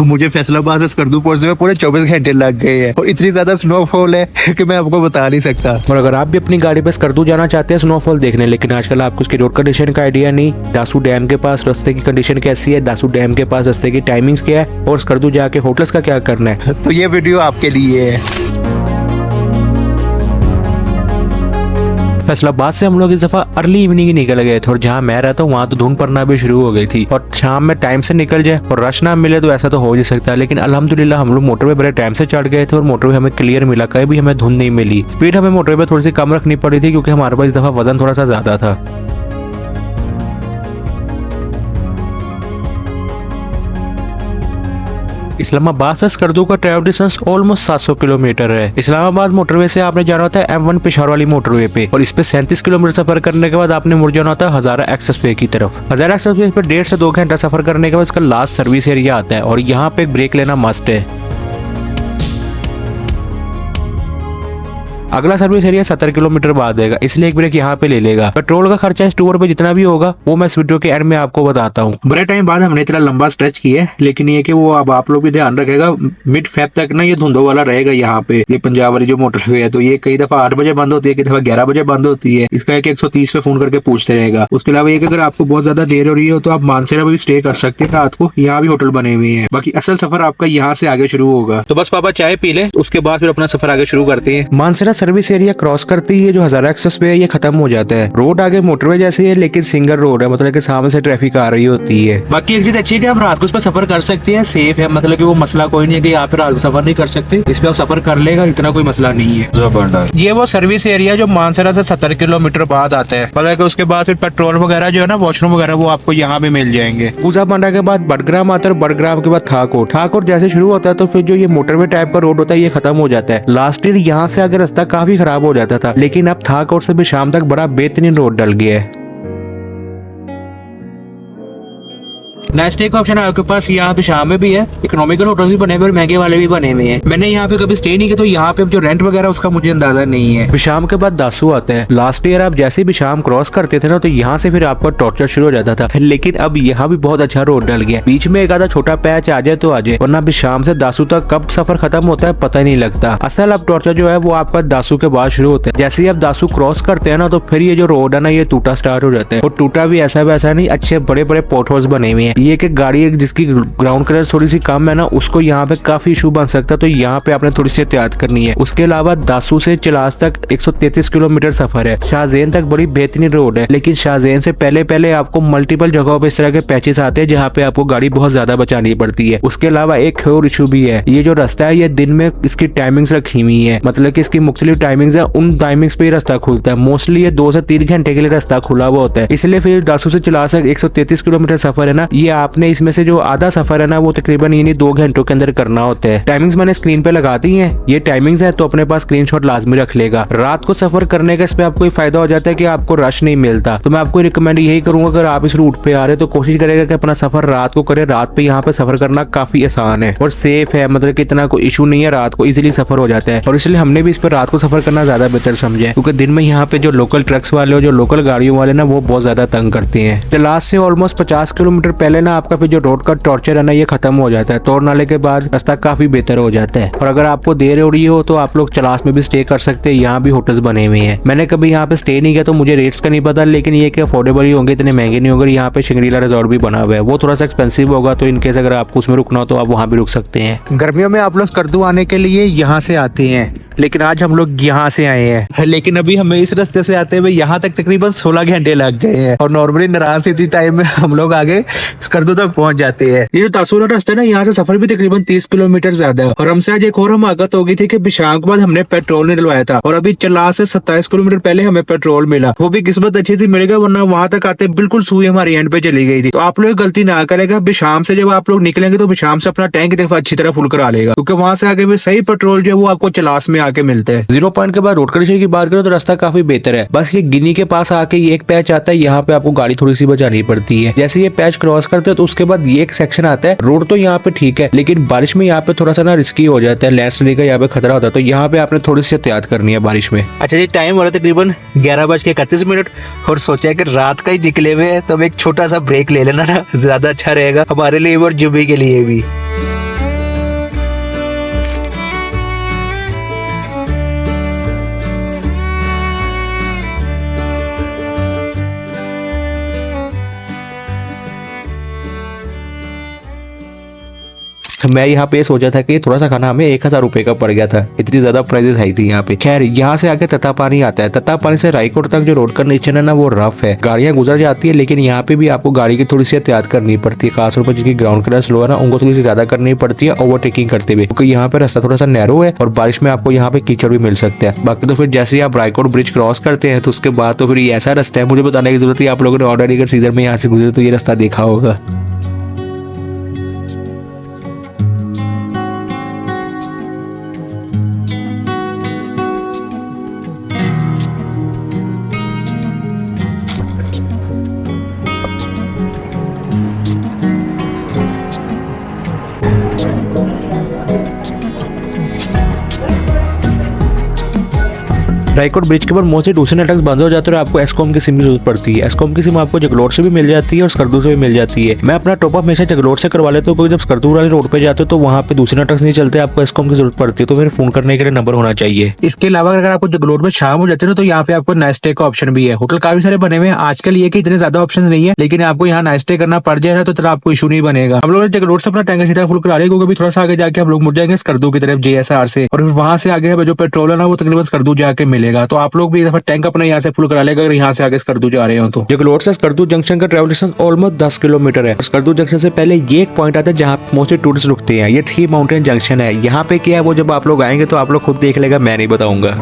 मुझे फैसलाबाद से स्कर्दू पहुंचने में पूरे 24 घंटे लग गए हैं और इतनी ज्यादा स्नोफॉल है कि मैं आपको बता नहीं सकता। और अगर आप भी अपनी गाड़ी पे स्कर्दू जाना चाहते हैं स्नोफॉल देखने, लेकिन आजकल आपको उसकी रोड कंडीशन का आइडिया नहीं, दासू डैम के पास रास्ते की कंडीशन कैसी है, दासू डैम के पास रास्ते की टाइमिंग्स क्या है और स्कर्दू जाके होटल्स का क्या करना है, तो ये वीडियो आपके लिए है। फैसलाबाद से हम लोग इस दफा अर्ली इवनिंग ही निकल गए थे और जहाँ मैं रहता हूँ वहाँ तो धुंध पड़ना भी शुरू हो गई थी और शाम में टाइम से निकल जाए और रश ना मिले तो ऐसा तो हो नहीं सकता। लेकिन अल्हम्दुलिल्लाह हम लोग मोटरवे बड़े टाइम से चढ़ गए थे और मोटरवे हमें क्लियर मिला, कहीं भी हमें धुंध नहीं मिली। स्पीड हमें मोटरवे पे थोड़ी सी कम रखनी पड़ी थी क्योंकि हमारे पास इस दफा वजन थोड़ा सा ज्यादा था। इस्लामाबाद से स्कर्दू का ट्रैवल डिस्टेंस ऑलमोस्ट 700 किलोमीटर है। इस्लामाबाद मोटरवे से आपने जाना होता है M1 पेशावर वाली मोटरवे पे और इस पे 37 किलोमीटर सफर करने के बाद आपने मुड़ जाना होता है हजारा एक्सेस वे की तरफ। हजारा एक्सेस वे पे 1.5 से 2 घंटा सफर करने के बाद इसका लास्ट सर्विस एरिया आता है और यहाँ पे एक ब्रेक लेना मस्ट है। अगला सर्विस एरिया 70 किलोमीटर बाद देगा, इसलिए एक ब्रेक यहाँ पे ले लेगा। पेट्रोल का खर्चा इस टूर पे जितना भी होगा वो मैं इस वीडियो के एंड में आपको बताता हूँ। बड़े टाइम बाद हमने इतना लंबा स्ट्रेच किया है, लेकिन ये कि वो अब आप लोग भी ध्यान रखेगा, मिड फेब तक ना ये धुंधों वाला रहेगा यहाँ पे। ये पंजाब वाली जो मोटरवे है तो ये कई दफा 8 बजे बंद होती है, कई दफा 11 बजे बंद होती है। इसका एक 130 पे फोन करके पूछते रहेगा। उसके अलावा एक अगर आपको बहुत ज्यादा देर हो रही हो तो आप मानसेरा में भी स्टे कर सकते हैं रात को, यहाँ भी होटल बने हुए हैं। बाकी असल सफर आपका यहाँ से आगे शुरू होगा। तो बस पापा चाय पी ले, उसके बाद फिर अपना सफर आगे शुरू करते हैं। मानसेरा सर्विस एरिया क्रॉस करते ही जो हजारा एक्सेस वे है ये खत्म हो जाता है। रोड आगे मोटरवे जैसे है लेकिन सिंगल रोड है, मतलब कि सामने से ट्रैफिक आ रही होती है। बाकी एक चीज अच्छी है कि आप रात को इस पर सफर कर सकते हैं, सेफ है, मतलब कि वो मसला कोई नहीं है कि यहाँ पे रात को सफर नहीं कर सकते। इस पे आप सफर कर लेगा, इतना कोई मसला नहीं है। जबरदस्त। ये वो सर्विस एरिया जो मानसरा से 70 किलोमीटर बाद आता है, मतलब कि उसके बाद फिर पेट्रोल वगैरह जो है ना, वॉशरूम वगैरह वो आपको यहाँ पे मिल जाएंगे। पूजा पांडा के बाद बडग्राम आता है, बडग्राम के बाद ठाकुर जैसे शुरू होता है तो फिर जो ये मोटरवे टाइप का रोड होता है ये खत्म हो जाता है। लास्ट ईयर यहाँ से आगे रास्ता काफी खराब हो जाता था, लेकिन अब ठाकुर से भी शाम तक बड़ा बेहतरीन रोड डल गया है। नेक्स्ट एक ऑप्शन आपके पास यहाँ पे शाम में भी है, इकोनॉमिकल होटल भी बने हुए और महंगे वाले भी बने हुए हैं। मैंने यहाँ पे कभी स्टे नहीं किया तो यहाँ पे जो रेंट वगैरह उसका मुझे अंदाजा नहीं है। बिशाम के बाद दासू आता है। लास्ट ईयर आप जैसे बिशाम क्रॉस करते थे ना तो यहाँ से फिर आपका टॉर्चर शुरू हो जाता था, लेकिन अब यहाँ भी बहुत अच्छा रोड डल गया। बीच में एक आधा छोटा पैच आ जाए तो आ जाए, वरना बिशाम से दासू तक कब सफर खत्म होता है पता ही नहीं लगता। असल अब टॉर्चर जो है वो आपका दासू के बाद शुरू होता है। जैसे ही आप दासू क्रॉस करते हैं ना तो फिर ये जो रोड है ना ये टूटा स्टार्ट हो जाता है और टूटा भी ऐसा वैसा नहीं, अच्छे बड़े बड़े पोर्ट होल्स बने हुए हैं। ये कि गाड़ी जिसकी ग्राउंड क्लियरेंस थोड़ी सी कम है ना उसको यहाँ पे काफी इशू बन सकता है, तो यहाँ पे आपने थोड़ी सी एहतियात करनी है। उसके अलावा दासू से चिलास तक 133 किलोमीटर सफर है। शाहजेन तक बड़ी बेहतरीन रोड है, लेकिन शाहजेन से पहले आपको मल्टीपल जगहों पे इस तरह के पैचेस आते हैं जहाँ पे आपको गाड़ी बहुत ज्यादा बचानी पड़ती है। उसके अलावा एक और इशू भी है, ये जो रास्ता है ये दिन में इसकी टाइमिंग्स रखी हुई है, मतलब की इसकी मुख्तलिफ टाइमिंग्स है, उन टाइमिंग्स पे रास्ता खुलता है। मोस्टली ये 2 से 3 घंटे के लिए रास्ता खुला हुआ होता है, इसलिए फिर दासू से चिलास तक 133 किलोमीटर सफर है ना, ये आपने इसमें से जो आधा सफर है ना वो तकरीबन ये 2 घंटों के अंदर करना होता है। टाइमिंग्स मैंने स्क्रीन पे लगा दी हैं, ये टाइमिंग्स है तो अपने पास स्क्रीनशॉट लाजमी रख लेगा। रात को सफर करने का इस पे आपको ये फायदा हो जाता है कि आपको रश नहीं मिलता, तो मैं आपको रिकमेंड यही करूंगा अगर आप इस रूट पे आ रहे तो कोशिश करेगा कि अपना सफर रात को करे। रात पे यहाँ पे सफर करना काफी आसान है और सेफ है, मतलब कि इतना कोई इशू नहीं है, रात को इजीली सफर हो जाता है और इसलिए हमने भी इस पर रात को सफर करना ज्यादा बेहतर समझा है, क्योंकि दिन में यहाँ पे जो लोकल ट्रक्स वाले और जो लोकल गाड़ियों वाले ना वो बहुत ज्यादा तंग करते हैं। तलाश से ऑलमोस्ट 50 किलोमीटर पहले ना आपका फिर जो रोड का टॉर्चर है ना ये खत्म हो जाता है। तोड़ नाले के बाद रास्ता काफी बेहतर हो जाता है और अगर आपको देर हो रही हो तो आप लोग चलास में भी स्टे कर सकते हैं, यहाँ भी होटल्स बने हुए हैं। मैंने कभी यहाँ पे स्टे नहीं किया तो मुझे रेट्स का नहीं पता, लेकिन ये कि अफोर्डेबल ही होंगे, इतने महंगे नहीं होंगे। यहाँ पे शिंगरीला रिजॉर्ट भी बना हुआ है, वो थोड़ा सा एक्सपेंसिव होगा, तो इनकेस अगर आपको उसमें रुकना हो तो आप वहाँ भी रुक सकते हैं। गर्मियों में आप लोग स्कर्दू आने के लिए यहाँ से आते हैं, लेकिन आज हम लोग यहाँ से आए हैं, लेकिन अभी हमें इस रास्ते से आते हुए यहाँ तक तकरीबन 16 घंटे लग गए हैं और नॉर्मली नारायण सिटी टाइम में हम लोग आगे स्कर्दू तक पहुंच जाते हैं। ये जो तासुरा रास्ता है ना यहाँ से सफर भी तकरीबन 30 किलोमीटर ज्यादा है और हमसे आज एक और हमाकत हो गई थी कि बिशाम के बाद हमने पेट्रोल नहीं डलवाया था और अभी चला से 27 किलोमीटर पहले हमें पेट्रोल मिला, वो भी किस्मत अच्छी थी मिलेगा, वरना वहां तक आते बिल्कुल सुई हमारी एंड पे चली गई थी। तो आप लोग गलती ना करेगा, बिशाम से जब आप लोग निकलेंगे तो बिशाम से अपना टैंक दफा अच्छी तरह फुल करा लेगा, क्योंकि वहां से आगे भी सही पेट्रोल जो है वो आपको चलास में आके मिलता है। 0 पॉइंट के बाद रोड कंडीशन की बात करें तो रास्ता काफी बेहतर है, बस ये गिनी के पास आके ये एक पैच आता है, यहाँ पे आपको गाड़ी थोड़ी सी बचानी पड़ती है। जैसे ये पैच क्रॉस करते हैं तो उसके बाद ये एक सेक्शन आता है। रोड तो यहाँ पे ठीक है, लेकिन बारिश में यहाँ पे थोड़ा सा ना रिस्की हो जाता है, लैंडस्लाइड का यहाँ पे खतरा होता है, तो यहाँ पे आपने थोड़ी सी एहतियात करनी है बारिश में। अच्छा जी, टाइम हो रहा है तकरीबन 11:31 और सोचा है कि रात का ही निकले हुए हैं तो एक छोटा सा ब्रेक ले लेना ना ज्यादा अच्छा रहेगा हमारे लिए और जुम्मे के लिए भी। मैं यहाँ पे सोचा था कि थोड़ा सा खाना हमें 1000 रुपए का पड़ गया था, इतनी ज्यादा प्राइसेस हाई थी यहाँ पे। खैर यहाँ से आगे ततापानी आता है। ततापानी से रायकोट तक जो रोड कंडीशन है ना वो रफ है, गाड़ियां गुजर जाती है, लेकिन यहाँ पे भी आपको गाड़ी की थोड़ी सी एहतियात करनी पड़ती है, खासतौर पर जिनकी ग्राउंड क्लियरेंस लो है ना उनको थोड़ी सी ज्यादा करनी पड़ती है ओवरटेकिंग करते हुए, क्योंकि यहाँ पे रास्ता थोड़ा सा नैरो है और बारिश में आपको यहाँ पे कीचड़ भी मिल सकता है। बाकी तो फिर जैसे ही आप रायकोट ब्रिज क्रॉस करते हैं तो उसके बाद तो फिर ये ऐसा रास्ता है, मुझे बताने की जरूरत है, आप लोगों ने ऑलरेडी अगर सीजन में यहाँ से गुजरे तो ये रास्ता देखा होगा। रायकोट ब्रिज के ऊपर मोस्टली दूसरे नेटवर्क बंद हो जाते हैं और आपको एस्कॉम की सिम की जरूरत पड़ती है। एस्कॉम की सिम आपको जगलोट से भी मिल जाती है और स्कर्दू से भी मिल जाती है। मैं अपना टॉप अप हमेशा जगलोट से करवा लेता हूँ, क्योंकि जब स्कर्दू वाले रोड पे जाते हो तो वहाँ पे दूसरे नेटवर्क नहीं चलते, आपको एस्कॉम की जरूरत पड़ती है, तो फिर फोन करने के लिए नंबर होना चाहिए। इसके अलावा अगर आपको जगलोट में शाम हो जाती है ना तो यहाँ पे आपको नाइट स्टे का ऑप्शन भी है। होटल काफी सारे बने हुए हैं आजकल, ये कि इतने ज्यादा ऑप्शन नहीं है, लेकिन आपको यहाँ नाइट स्टे करना पड़ जाए ना तो तरह आपको इशू नहीं बनेगा। हम लोग ने जगलोट से अपना टैंकर सीधा फुल करा लिया, क्योंकि अभी थोड़ा सा आगे जाके हम लोग मुड़ जाएंगे स्कर्दू की तरफ JSR से, और फिर वहां से आगे जो पेट्रोल है ना वो तकरीबन स्कर्दू जाके मिलेगा। तो आप लोग भी टैंक अपना यहाँ से फुल करा लेगा अगर यहाँ से आगे स्कर्दू जा रहे हो तो। जगलोट से स्कर्दू जंक्शन का ट्रैवल डिस्टेंस ऑलमोस्ट 10 किलोमीटर है। स्कर्दू जंक्शन से पहले ये एक पॉइंट आता है जहाँ मोस्टली टूरिस्ट रुकते हैं, ये ट्री माउंटेन जंक्शन है। यहाँ पे क्या है वो जब आप लोग आएंगे तो आप लोग खुद देख लेगा, मैं नहीं बताऊंगा।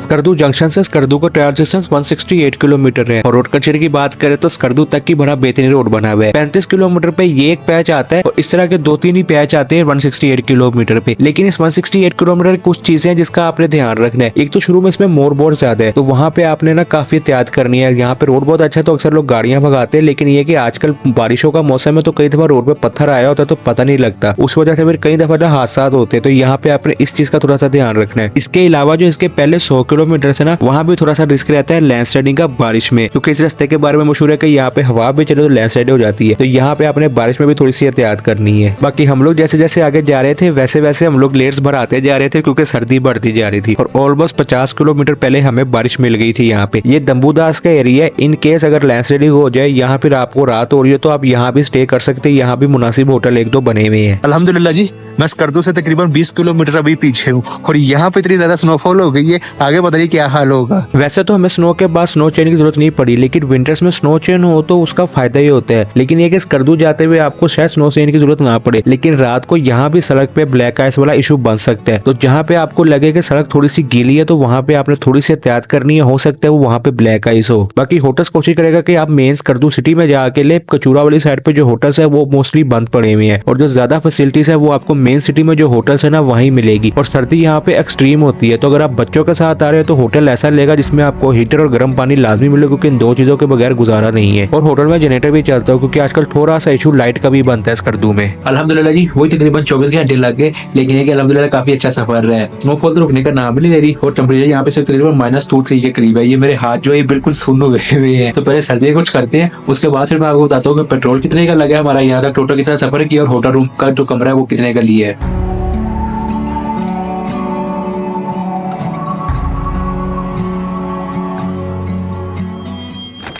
स्कर्दू जंक्शन से स्कर्दू का ट्रैवल डिस्टेंस 168 किलोमीटर है और रोड कंडीशन की बात करें तो स्कर्दू तक की बड़ा बेहतरीन रोड बना हुआ है। 35 किलोमीटर पे ये एक पैच आता है और इस तरह के 2-3 ही पैच आते हैं 168 किलोमीटर पे। लेकिन इस 168 किलोमीटर कुछ चीजें हैं जिसका आपने ध्यान रखना है। एक तो शुरू में इसमें मोड़ बहुत ज्यादा है, तो वहाँ पे आपने ना काफी एहतियात करनी है। यहाँ पे रोड बहुत अच्छा है तो अक्सर लोग गाड़ियां भगाते हैं, लेकिन ये कि आजकल बारिशों का मौसम है तो कई दफा रोड पे पत्थर आया होता है तो पता नहीं लगता, उस वजह से फिर कई दफा हादसा होते हैं। तो यहाँ पे आपने इस चीज का थोड़ा सा ध्यान रखना है। इसके अलावा जो इसके पहले 100 किलोमीटर से ना वहाँ भी थोड़ा सा रिस्क रहता है लैंडस्लाइडिंग का बारिश में, क्योंकि इस रास्ते के बारे में मशहूर है कि यहाँ पे हवा भी चले तो लैंडस्लाइड हो जाती है। तो यहाँ पे आपने बारिश में भी थोड़ी सी एहतियात करनी है। बाकी हम लोग जैसे जैसे आगे जा रहे थे वैसे वैसे हम लोग लेट्स भराते जा रहे थे, क्योंकि सर्दी बढ़ती जा रही थी और ऑलमोस्ट 50 किलोमीटर पहले हमें बारिश मिल गई थी। यहाँ पे ये दम्बूदास का एरिया है। इन केस अगर लैंडस्लाइडिंग हो जाए यहाँ फिर आपको रात हो रही है तो आप यहाँ भी स्टे कर सकते हैं। यहाँ भी मुनासिब होटल 1-2 बने हुए हैं। अल्हम्दुलिल्लाह जी, मैं स्कर्दू से तकरीबन 20 किलोमीटर अभी पीछे हूँ और यहाँ पे इतनी ज्यादा स्नोफॉल हो गई है, आगे बताइए क्या हाल होगा। वैसे तो हमें स्नो के बाद स्नो चेन की जरूरत नहीं पड़ी, लेकिन विंटर्स में स्नो चेन हो तो उसका फायदा ही होता है। लेकिन ये कि स्कर्दू जाते हुए आपको शायद स्नो चेन की जरूरत ना पड़े, लेकिन रात को यहाँ भी सड़क पे ब्लैक आइस वाला इशू बन सकता है। तो जहाँ पे आपको लगे कि सड़क थोड़ी सी गीली है तो वहाँ पे आपने थोड़ी सी एहतियात करनी है, हो सकता है वो वहाँ पे ब्लैक आइस हो। बाकी होटल्स कोशिश करेगा कि आप मेन स्कर्दू सिटी में जाके ले, कचूरा वाली साइड पे जो होटल्स है वो मोस्टली बंद पड़े हुए हैं और जो ज्यादा फैसिलिटीज है वो आपको मेन सिटी में जो होटल्स है ना वहीं मिलेगी। और सर्दी यहाँ पे एक्सट्रीम होती है, तो अगर आप बच्चों के साथ आ रहे हो तो होटल ऐसा लेगा जिसमें आपको हीटर और गर्म पानी लाजमी मिले, क्योंकि इन 2 चीजों के बगैर गुजारा नहीं है। और होटल में जनरेटर भी चलता है, क्योंकि आजकल थोड़ा सा इशू लाइट का भी बनता है स्कर्दू में। अल्हम्दुलिल्लाह जी, वही तकरीबन 24 घंटे लग गए, लेकिन ये कि अल्हम्दुलिल्लाह काफी अच्छा सफर रहा है। स्नोफॉल तो रुकने का नाम ही नहीं ले रही और टेम्परेचर यहाँ पे सिर्फ तकरीबन -2-3 के करीब है। ये मेरे हाथ जो है बिल्कुल सुन्न हुए हैं। तो पहले सर्दी कुछ करते हैं, उसके बाद फिर मैं आपको बताता हूँ कि पेट्रोल कितने का लगा है हमारा यहाँ तक, टोटल कितना सफर किया और होटल रूम का जो कमरा है वो कितने का लिया है।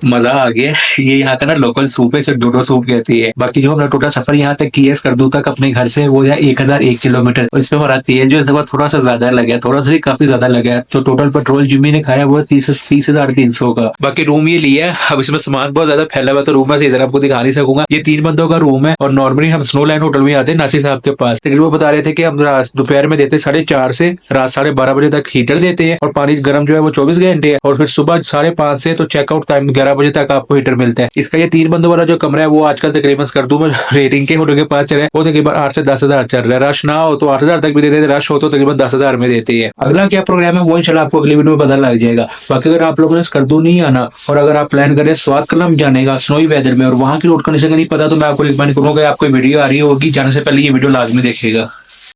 मजा आ गया। ये यहाँ का ना लोकल सूप है, सिर्फ डोडो सूप कहती है। बाकी जो हमने टोटल सफर यहाँ तक किया स्कर्दू तक अपने घर से वो है 1001 किलोमीटर और इसमें हमारा तेल जो है थोड़ा सा ज्यादा लगा, थोड़ा सा भी काफी ज्यादा लगा। तो टोटल पेट्रोल जिम्मी ने खाया वो 30,300 का। बाकी रूम ये लिया है, अब इसमें सामान बहुत ज्यादा फैला हुआ, तो रूम में इधर आपको दिखा नहीं सकूंगा। ये 3 बंदों का रूम है और नॉर्मली हम स्नो लैंड होटल में आते हैं नासिर साहब के पास। लेकिन वो बता रहे थे कि हम दोपहर में देते 4:30 से रात 12:30 बजे तक हीटर देते हैं और पानी गर्म जो है वो 24 घंटे है और फिर सुबह 5:30 से तो चेकआउट टाइम 11 बजे तक आपको हीटर मिलता है। इसका ये 3 बंदों वाला जो कमरा है वो आजकल तकरीबन स्कर्दू में रेटिंग के होटल के पास चल रहा है, वो तकरीबन 8 से 10,000 चल रहा है। रश ना हो तो 8,000 तक भी देते हैं, रश हो तो तकरीबन 10,000 में देते हैं। अगला क्या प्रोग्राम है वो इंशाल्लाह आपको अगली वीडियो में पता लग जाएगा। बाकी अगर आप लोगों ने स्कर्दू नहीं आना और अगर आप प्लान करें स्वाद कलम जाने का स्नोई वेदर में और वहाँ की रोड कंडीशन का नहीं पता, तो मैं आपको रिकमेंड करूंगा आपको वीडियो आ रही होगी, जाने से पहले ये वीडियो लाजमी देखेगा।